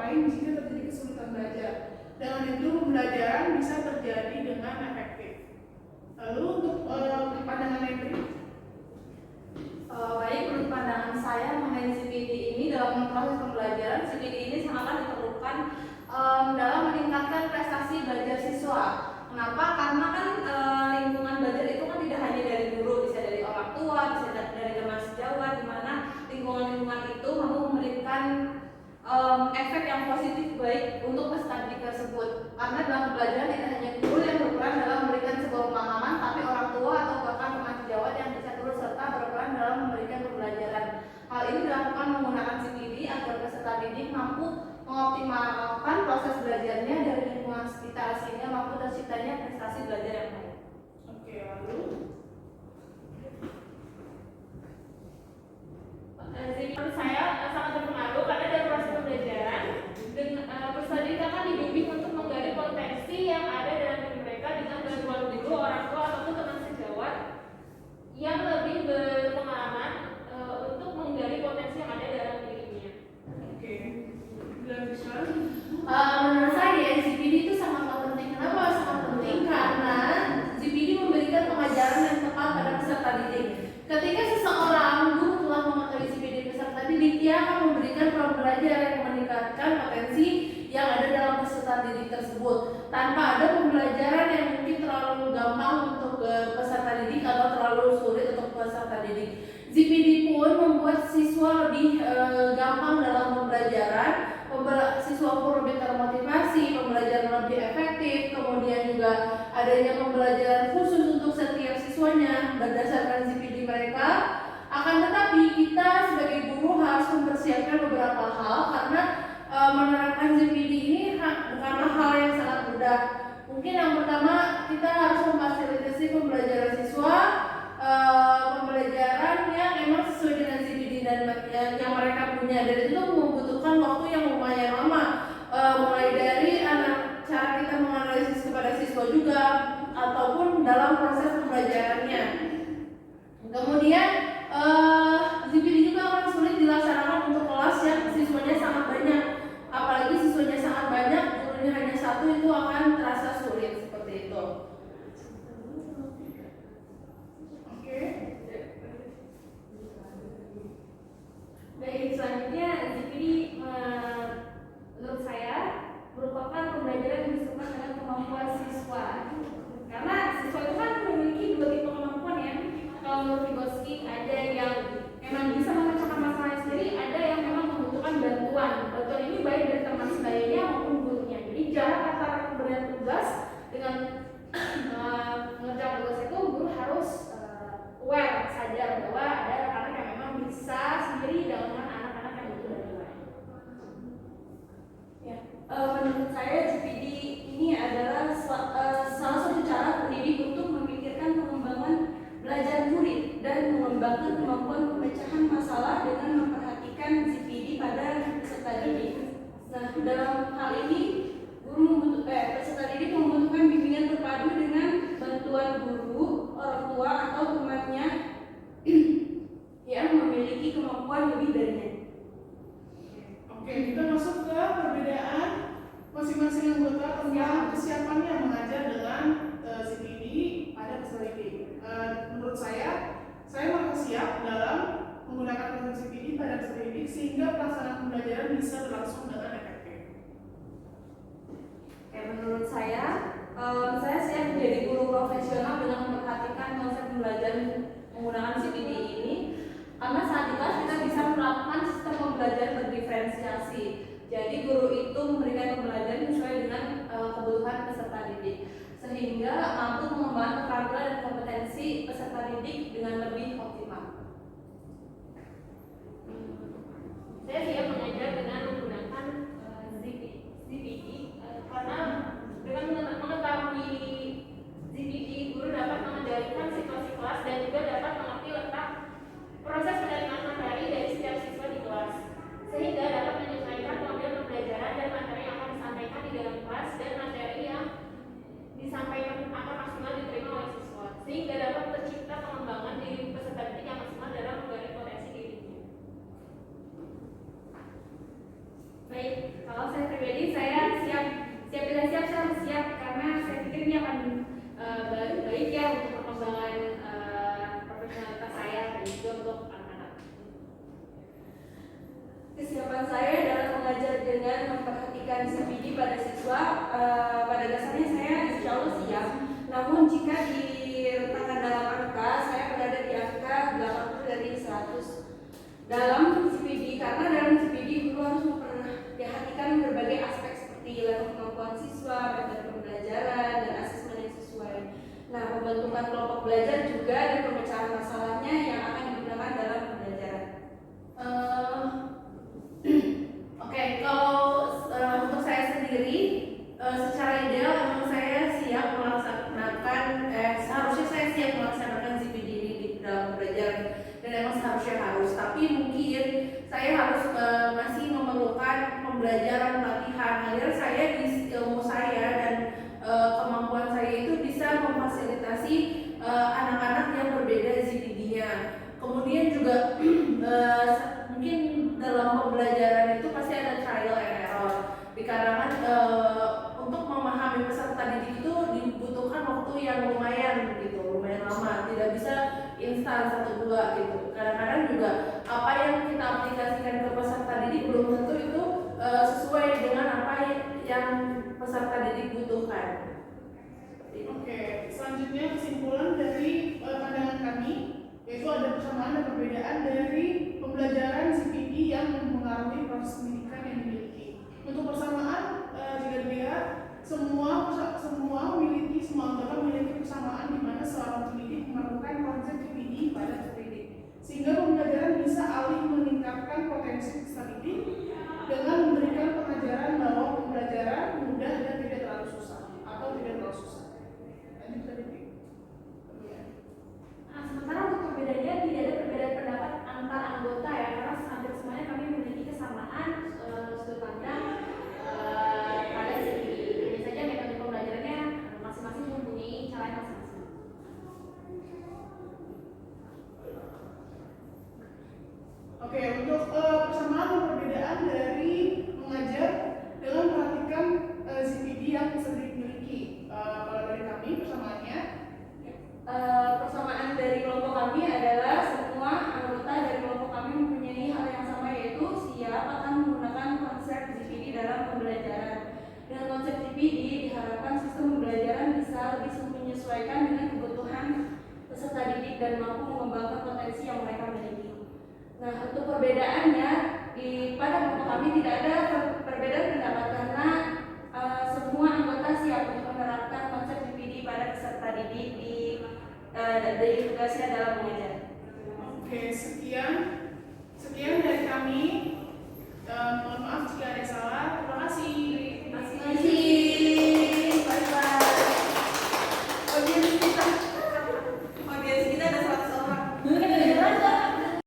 lain jika terjadi kesulitan belajar. Dengan itu pembelajaran bisa terjadi dengan efektif. Lalu untuk pandangan Hendri? Baik, menurut pandangan saya mengenai CPD ini dalam proses pembelajaran, CPD ini sangatlah diperlukan dalam meningkatkan prestasi belajar siswa. Kenapa? Karena kan lingkungan belajar itu kan tidak hanya dari guru, bisa dari orang tua, bisa dari teman sejawat, di mana lingkungan-lingkungan itu mampu memberikan efek yang positif baik untuk peserta didik tersebut. Karena dalam pembelajaran tidak hanya guru yang berperan dalam memberikan sebuah pemahaman, tapi orang tua atau bahkan teman sejawat yang bisa turut serta berperan dalam memberikan pembelajaran. Hal ini dilakukan menggunakan CPD agar peserta didik mampu mengoptimalkan proses belajarnya dari lingkungan sekitar sehingga mampu terciptanya prestasi belajar yang baik. Oke, lalu menurut saya sangat berpengaruh karena dalam proses pembelajaran peserta didik akan dibimbing untuk menggali potensi yang ada dalam diri mereka dengan bantuan guru, orang tua ataupun teman sejawat yang lebih berpengalaman untuk menggali potensi yang ada dalam dirinya. oke. Bisa. Menurut saya CPD itu sangat penting. Kenapa sangat penting? Karena CPD memberikan pengajaran yang tepat pada peserta didik. Ketika seseorang guru telah mengetahui CPD peserta didik, dia akan memberikan pembelajaran yang meningkatkan potensi yang ada dalam peserta didik tersebut tanpa ada pembelajaran yang mungkin terlalu gampang untuk peserta didik atau terlalu sulit untuk peserta didik. CPD pun membuat siswa lebih gampang dalam pembelajaran, siswa pun lebih termotivasi, pembelajaran lebih efektif, kemudian juga adanya pembelajaran khusus untuk setiap siswanya berdasarkan CPD mereka. Akan tetapi kita sebagai guru harus mempersiapkan beberapa hal karena menerapkan CPD ini bukanlah hal yang sangat mudah. Mungkin yang pertama kita harus memfasilitasi pembelajaran siswa, pembelajaran yang memang sesuai dengan CPD dan yang mereka punya, dan itu membutuhkan waktu yang lumayan lama, mulai dari cara kita menganalisis kepada siswa juga ataupun dalam proses pembelajarannya. Kemudian CPD juga akan sulit dilaksanakan untuk kelas yang siswanya sangat banyak, apalagi siswanya sangat banyak, gurunya hanya satu, itu akan terasa sulit seperti itu. Oke. Baik, selanjutnya CPD menurut saya merupakan pembelajaran yang disebut dengan kemampuan siswa. Karena siswa itu kan memiliki dua tipe kemampuan ya. Kalau menurut Vygotsky ada yang memang bisa memecahkan masalahnya sendiri, ada yang memang membutuhkan bantuan. Bantuan ini baik dari teman sebayanya maupun gurunya. Jadi jarak antara pemberian tugas dengan mengerjakan tugas itu guru harus aware, sadar bahwa ada anak-anak yang memang bisa sendiri dengan anak-anak yang butuh bantuan. Ya, menurut saya CPD ini adalah salah satu cara pendidik untuk memikirkan pengembangan belajar murid dan mengembangkan kemampuan pemecahan masalah dengan memperhatikan CPD pada peserta didik. Nah, dalam hal ini peserta didik membutuhkan bimbingan terpadu dengan bantuan guru, orang tua atau temannya yang memiliki kemampuan lebih darinya. Oke, kita masuk ke perbedaan masing-masing anggota tentang kesiapannya mengajar dengan CPD pada peserta didik. Menurut saya merasa siap dalam menggunakan metode CPD pada peserta didik sehingga pelaksanaan pembelajaran bisa berlangsung dengan efektif. Menurut saya siap menjadi guru profesional dengan memperhatikan konsep pembelajaran menggunakan CPD ini, karena saat di kelas kita bisa melakukan sistem pembelajaran berdiferensiasi. Jadi guru itu memberikan pembelajaran sesuai dengan kebutuhan peserta didik, sehingga mampu mengembangkan keterampilan dan kompetensi peserta didik dengan lebih optimal. Saya siap mengajar dengan menggunakan CPD karena dengan mengetahui CPD guru dapat mengendalikan situasi kelas dan juga dapat mengerti letak proses penerimaan materi dari setiap siswa di kelas, sehingga dapat menyesuaikan model pembelajaran dan materi yang akan disampaikan di dalam kelas dan materi yang disampaikan akan maksimal diterima oleh siswa, sehingga dapat tercipta pengembangan diri peserta didik yang maksimal dalam menggali potensi dirinya. Kalau saya pribadi, saya siap tidak siap, saya harus siap karena saya pikir ini akan baik ya untuk perkembangan profesionalitas saya dan juga untuk anak-anak. Kesiapan saya dalam mengajar dengan memperhatikan CPD pada siswa, pada dasarnya saya insya Allah siap. Namun jika diletakkan dalam angka, saya berada di angka 80 dari 100 dalam CPD, karena dalam CPD guru harus memperhatikan berbagai aspek seperti level kemampuan siswa, metode pembelajaran, dan asesmen yang sesuai. Nah, pembentukan kelompok belajar juga dan pemecahan masalahnya yang akan digunakan dalam pembelajaran. Oke, kalau untuk saya sendiri, secara ideal memang saya siap melaksanakan, seharusnya saya siap melaksanakan CPD ini di dalam pembelajaran dan memang seharusnya harus. Tapi mungkin saya harus masih memerlukan pembelajaran latihan agar saya di ilmu saya dan kemampuan saya itu bisa memfasilitasi anak-anak yang berbeda CPD-nya. Kemudian juga mungkin dalam pembelajaran itu pasti ada trial and error. Dikarenakan untuk memahami peserta didik itu dibutuhkan waktu yang lumayan lama, tidak bisa instan 1-2 gitu. Kadang-kadang juga apa yang kita aplikasikan ke peserta didik belum tentu itu sesuai dengan apa yang peserta didik butuhkan. Oke, selanjutnya kesimpulan dari pandangan kami, yaitu ada persamaan dan perbedaan dari pembelajaran CPD yang mempengaruhi proses pendidikan yang dimiliki. Untuk persamaan, jika dilihat semua anggota memiliki persamaan di mana seorang pendidik memerlukan konsep CPD pada pendidik, sehingga pembelajaran bisa alih meningkatkan potensi peserta didik dengan memberikan pengajaran bahwa pembelajaran mudah dan tidak terlalu susah atau tidak terlalu susah. Lanjut tadi. Nah, sementara untuk perbedaannya tidak ada perbedaan pendapat antar anggota ya, karena hampir semuanya kami memiliki kesamaan sudut pandang pada CPD. Hanya saja metode pembelajarannya masing-masing mempunyai cara yang masing-masing. Oke, untuk persamaan dan perbedaan dari mengajar dengan memperhatikan CPD yang peserta dimiliki. Kalau dari kami persamaannya, Persamaan dari kelompok kami adalah semua anggota dari kelompok kami mempunyai hal yang sama, yaitu siap akan menggunakan konsep CPD dalam pembelajaran. Dengan konsep CPD diharapkan sistem pembelajaran bisa lebih menyesuaikan dengan kebutuhan peserta didik dan mampu mengembangkan potensi yang mereka miliki. Nah, untuk perbedaannya pada kelompok kami tidak ada perbedaan pendapat karena semua anggota siap untuk menerapkan konsep CPD pada peserta didik dari tugasnya dalam mengajar. oke, sekian dari